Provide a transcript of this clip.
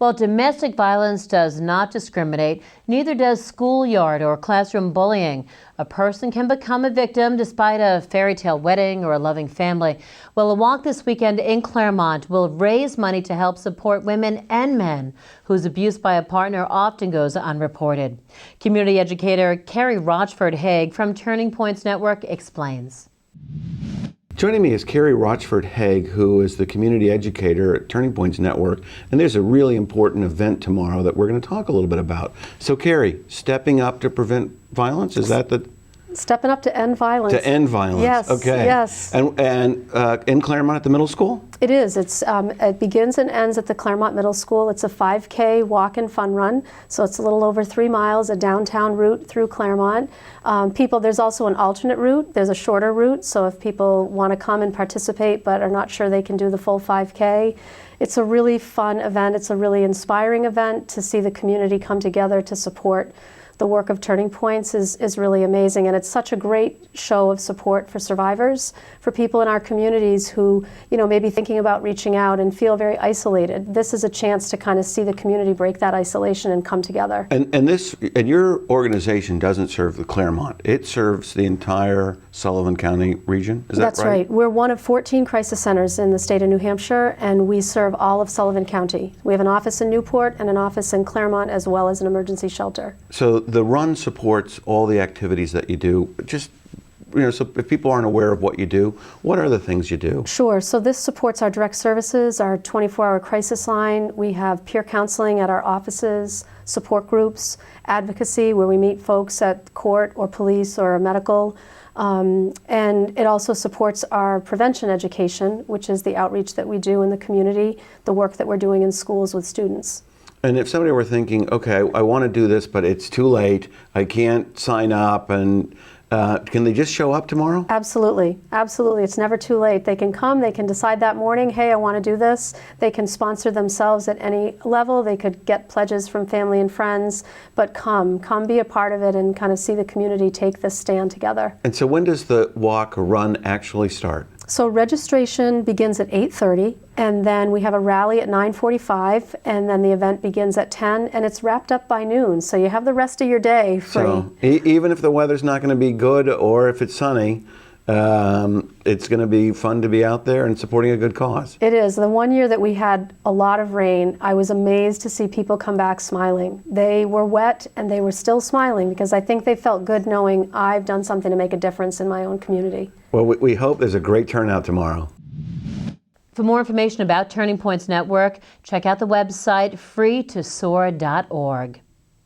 Well, domestic violence does not discriminate, neither does schoolyard or classroom bullying. A person can become a victim despite a fairy tale wedding or a loving family. Well, a walk this weekend in Claremont will raise money to help support women and men whose abuse by a partner often goes unreported. Community educator Carrie Rochford-Haig from Turning Points Network explains. Joining me is Carrie Rochford-Haig, who is the community educator at Turning Points Network, and there's a really important event tomorrow that we're going to talk a little bit about. So Carrie, stepping up to prevent violence, is that the... Stepping up to end violence. To end violence. Yes. Okay. Yes. And in Claremont at the middle school? It is. It begins and ends at the Claremont Middle School. It's a 5K walk and fun run, so it's a little over 3 miles, a downtown route through Claremont. There's also an alternate route. There's a shorter route, so if people want to come and participate but are not sure they can do the full 5K, it's a really fun event. It's a really inspiring event to see the community come together to support the work of Turning Points is really amazing, and it's such a great show of support for survivors, for people in our communities who, may be thinking about reaching out and feel very isolated. This is a chance to kind of see the community break that isolation and come together. And your organization doesn't serve the Claremont. It serves the entire Sullivan County region. Is that right? That's right. We're one of 14 crisis centers in the state of New Hampshire, and we serve all of Sullivan County. We have an office in Newport and an office in Claremont, as well as an emergency shelter. So the run supports all the activities that you do. Just, so if people aren't aware of what you do, what are the things you do? Sure. So this supports our direct services, our 24-hour crisis line. We have peer counseling at our offices, support groups, advocacy where we meet folks at court or police or medical. And it also supports our prevention education, which is the outreach that we do in the community, the work that we're doing in schools with students. And if somebody were thinking, okay, I want to do this, but it's too late, I can't sign up, and can they just show up tomorrow? Absolutely. Absolutely. It's never too late. They can come, they can decide that morning, hey, I want to do this. They can sponsor themselves at any level. They could get pledges from family and friends, but come be a part of it and kind of see the community take this stand together. And so when does the walk or run actually start? So registration begins at 8:30, and then we have a rally at 9:45, and then the event begins at 10, and it's wrapped up by noon. So you have the rest of your day free. So even if the weather's not going to be good or if it's sunny, it's going to be fun to be out there and supporting a good cause. It is. The one year that we had a lot of rain, I was amazed to see people come back smiling. They were wet and they were still smiling because I think they felt good knowing I've done something to make a difference in my own community. Well, we hope there's a great turnout tomorrow. For more information about Turning Points Network, check out the website freetosoar.org.